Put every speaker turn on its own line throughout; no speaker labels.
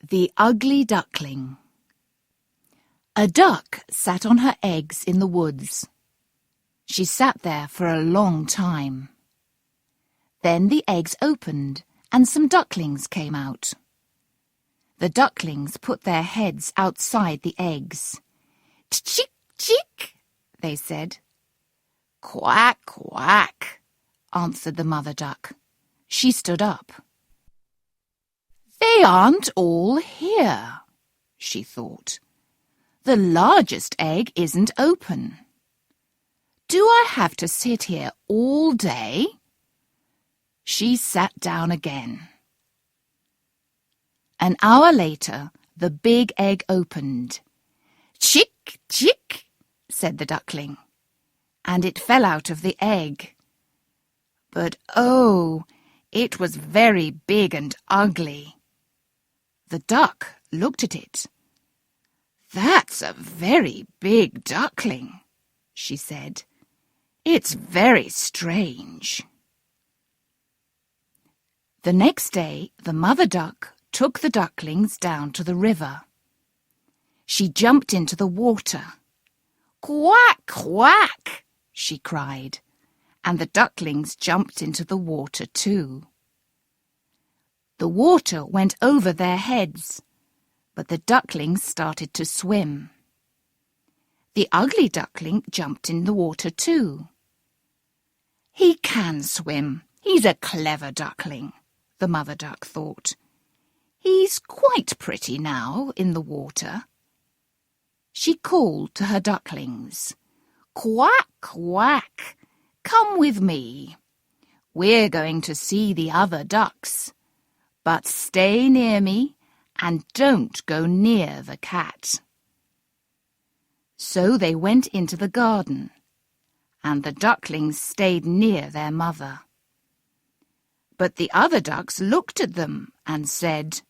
The Ugly Duckling. A duck sat on her eggs in the woods. She sat there for a long time. Then the eggs opened and some ducklings came out. The ducklings put their heads outside the eggs. "Chick, chick," they said. "Quack, quack," answered the mother duck. She stood up. "They aren't all here," she thought. "The largest egg isn't open. Do I have to sit here all day?" She sat down again. An hour later, the big egg opened. "Chick, chick," said the duckling, and it fell out of the egg. But oh, it was very big and ugly. The duck looked at it. "That's a very big duckling," she said. "It's very strange." The next day, the mother duck took the ducklings down to the river. She jumped into the water. "Quack, quack," she cried, and the ducklings jumped into the water too. The water went over their heads, but the ducklings started to swim. The ugly duckling jumped in the water too. "He can swim. He's a clever duckling," the mother duck thought. "He's quite pretty now in the water." She called to her ducklings. "Quack, quack, come with me. We're going to see the other ducks. But stay near me and don't go near the cat." So they went into the garden, and the ducklings stayed near their mother. But the other ducks looked at them and said,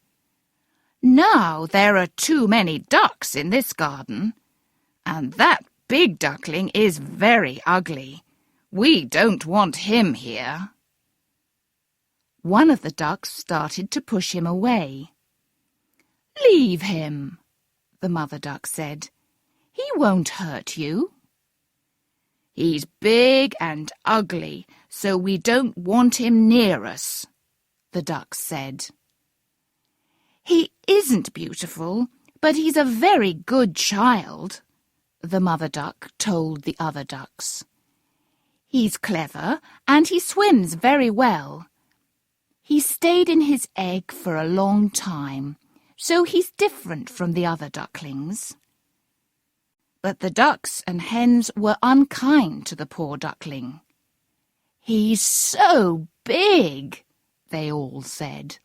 "Now there are too many ducks in this garden, and that big duckling is very ugly. We don't want him here." One of the ducks started to push him away. "Leave him," the mother duck said. "He won't hurt you." "He's big and ugly, so we don't want him near us," the ducks said. "He isn't beautiful, but he's a very good child," the mother duck told the other ducks. "He's clever and he swims very well. He stayed in his egg for a long time, so he's different from the other ducklings." But the ducks and hens were unkind to the poor duckling. "He's so big," they all said.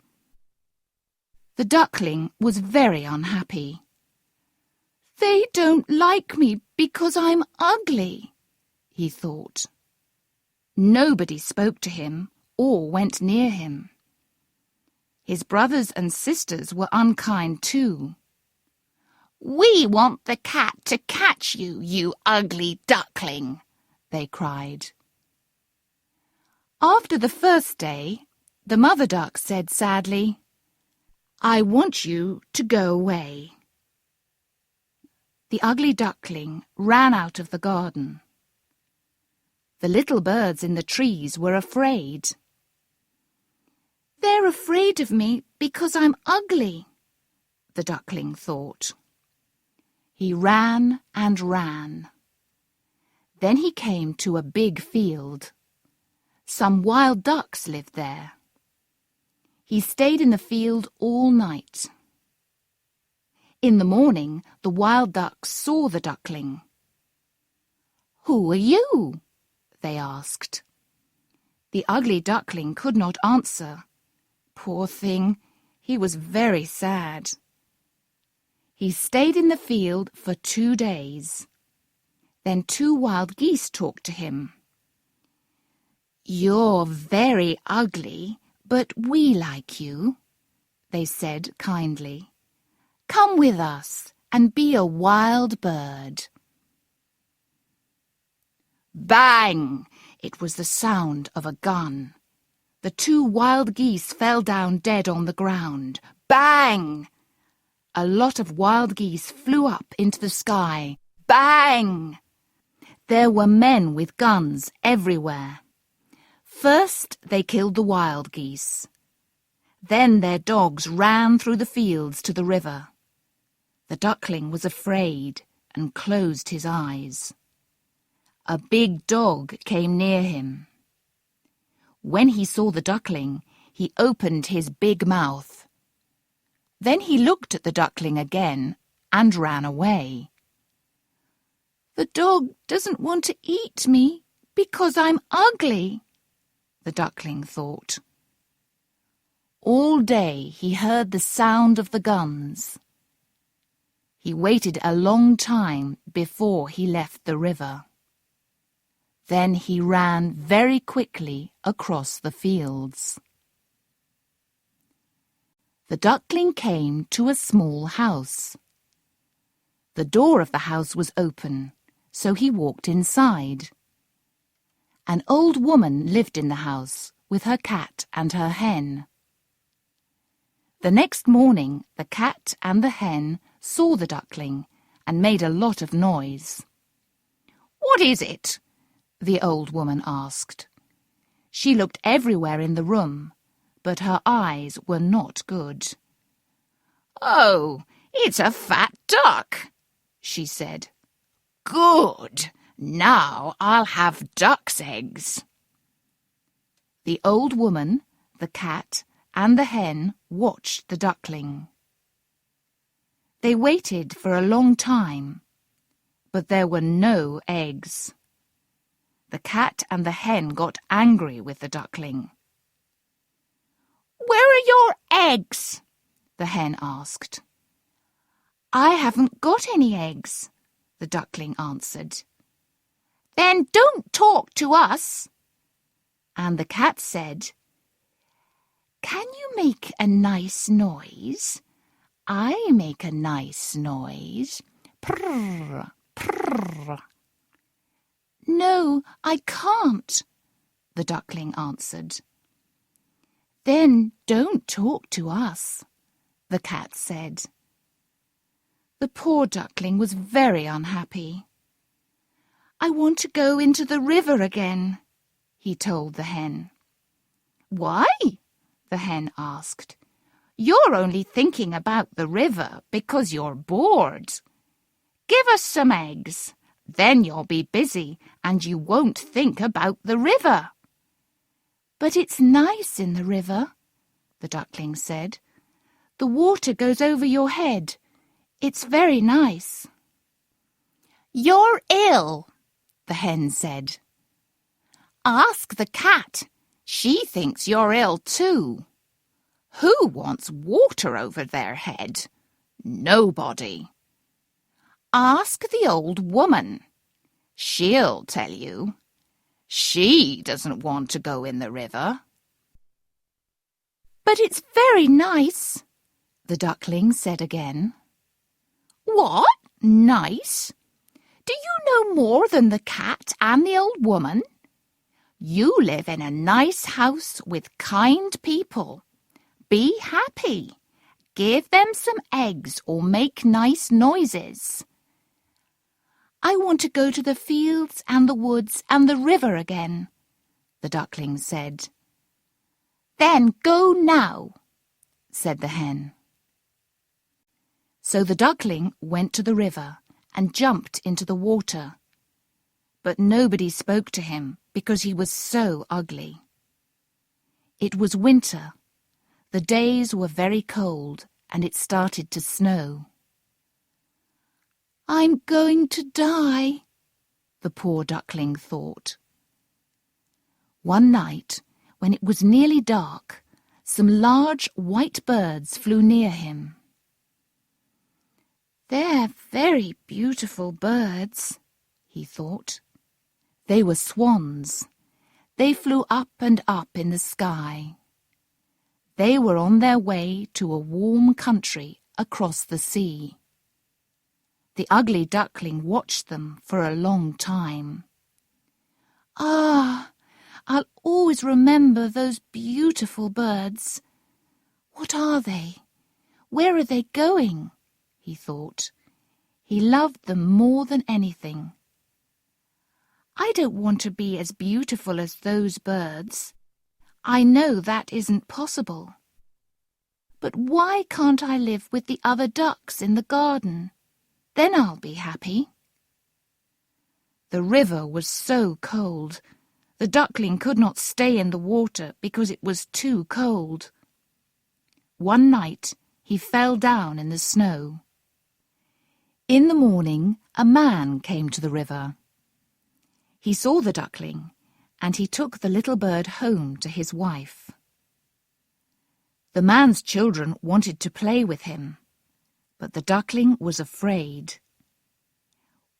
The duckling was very unhappy. "They don't like me because I'm ugly," he thought. Nobody spoke to him or went near him. His brothers and sisters were unkind too. "We want the cat to catch you, you ugly duckling," they cried. After the first day, the mother duck said sadly, "I want you to go away." The ugly duckling ran out of the garden. The little birds in the trees were afraid. "They're afraid of me because I'm ugly," the duckling thought. He ran and ran. Then he came to a big field. Some wild ducks lived there. He stayed in the field all night. In the morning, the wild ducks saw the duckling. "Who are you?" they asked. The ugly duckling could not answer. Poor thing, he was very sad. He stayed in the field for 2 days. Then 2 wild geese talked to him. "You're very ugly, but we like you," they said kindly. "Come with us and be a wild bird." Bang! It was the sound of a gun. The 2 wild geese fell down dead on the ground. Bang! a lot of wild geese flew up into the sky. Bang! There were men with guns everywhere. First, they killed the wild geese. Then their dogs ran through the fields to the river. The duckling was afraid and closed his eyes. A big dog came near him. When he saw the duckling, he opened his big mouth. Then he looked at the duckling again and ran away. "The dog doesn't want to eat me because I'm ugly," the duckling thought. All day he heard the sound of the guns. He waited a long time before he left the river. Then he ran very quickly across the fields. The duckling came to a small house. The door of the house was open, so he walked inside. An old woman lived in the house with her cat and her hen. The next morning, the cat and the hen saw the duckling and made a lot of noise. "What is it?" the old woman asked. She looked everywhere in the room, but her eyes were not good. "Oh, it's a fat duck," she said. "Good! Now I'll have duck's eggs." The old woman, the cat, and the hen watched the duckling. They waited for a long time, but there were no eggs. The cat and the hen got angry with the duckling. "Where are your eggs?" the hen asked. "I haven't got any eggs," the duckling answered. "Then don't talk to us." And the cat said, "Can you make a nice noise? I make a nice noise. Prrr, prrr." "No, I can't," the duckling answered. "Then don't talk to us," the cat said. The poor duckling was very unhappy. "I want to go into the river again," he told the hen. "Why?" the hen asked. "You're only thinking about the river because you're bored. Give us some eggs. Then you'll be busy and you won't think about the river." "But it's nice in the river," the duckling said. "The water goes over your head. It's very nice." "You're ill," the hen said. "Ask the cat. She thinks you're ill too. Who wants water over their head? Nobody. Ask the old woman. She'll tell you. She doesn't want to go in the river." "But it's very nice," the duckling said again. "What? Nice? Do you know more than the cat and the old woman? You live in a nice house with kind people. Be happy. Give them some eggs or make nice noises." "I want to go to the fields and the woods and the river again," the duckling said. "Then go now," said the hen. So the duckling went to the river and jumped into the water. But nobody spoke to him because he was so ugly. It was winter. The days were very cold and it started to snow. "I'm going to die," the poor duckling thought. One night, when it was nearly dark, some large white birds flew near him. "They're very beautiful birds," he thought. They were swans. They flew up and up in the sky. They were on their way to a warm country across the sea. The ugly duckling watched them for a long time. "Ah, I'll always remember those beautiful birds. What are they? Where are they going?" he thought. He loved them more than anything. I don't want to be as beautiful as those birds. I know that isn't possible. But why can't I live with the other ducks in the garden? Then I'll be happy. The river was so cold. The duckling could not stay in the water because it was too cold. One night he fell down in the snow. In the morning a man came to the river. He saw the duckling, and he took the little bird home to his wife. The man's children wanted to play with him, but the duckling was afraid.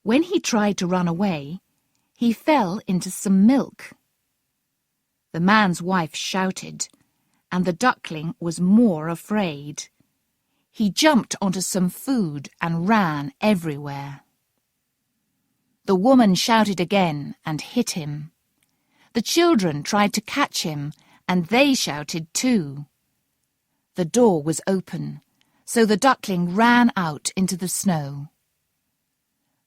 When he tried to run away, he fell into some milk. The man's wife shouted, and the duckling was more afraid. He jumped onto some food and ran everywhere. The woman shouted again and hit him. The children tried to catch him, and they shouted too. The door was open, so the duckling ran out into the snow.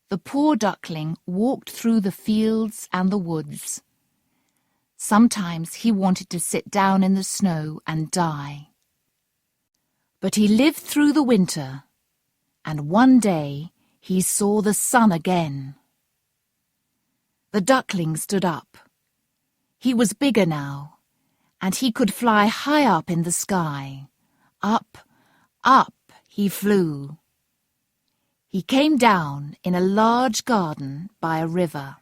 The poor duckling walked through the fields and the woods. Sometimes he wanted to sit down in the snow and die. But he lived through the winter, and one day he saw the sun again. The duckling stood up. He was bigger now, and he could fly high up in the sky. Up, up he flew. He came down in a large garden by a river.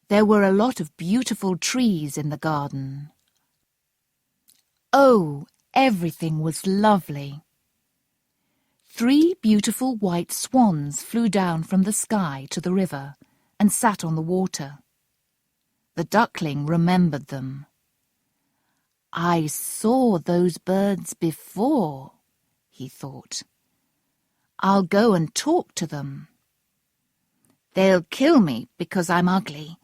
There were a lot of beautiful trees in the garden. Oh, everything was lovely. 3 beautiful white swans flew down from the sky to the river and sat on the water. The duckling remembered them. I saw those birds before, he thought. I'll go and talk to them. They'll kill me because I'm ugly,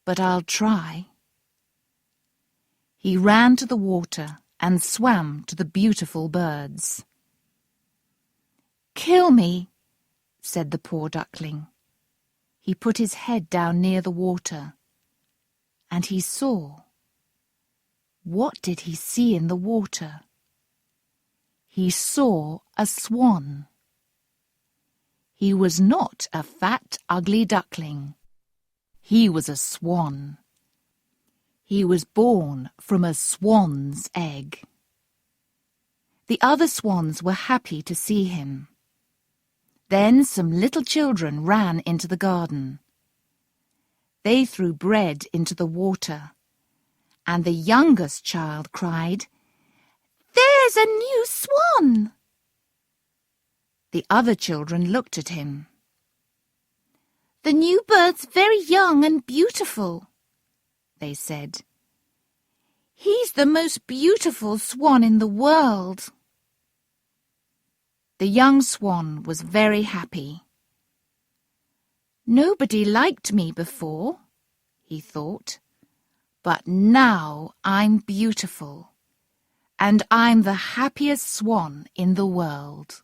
but I'll try. He ran to the water and swam to the beautiful birds. Kill me, said the poor duckling. He put his head down near the water, and he saw. What did he see in the water? He saw a swan. He was not a fat, ugly duckling. He was a swan. He was born from a swan's egg. The other swans were happy to see him. Then some little children ran into the garden. They threw bread into the water, and the youngest child cried, "There's a new swan!" The other children looked at him. "The new bird's very young and beautiful," they said. "He's the most beautiful swan in the world." The young swan was very happy. Nobody liked me before, he thought, but now I'm beautiful, and I'm the happiest swan in the world.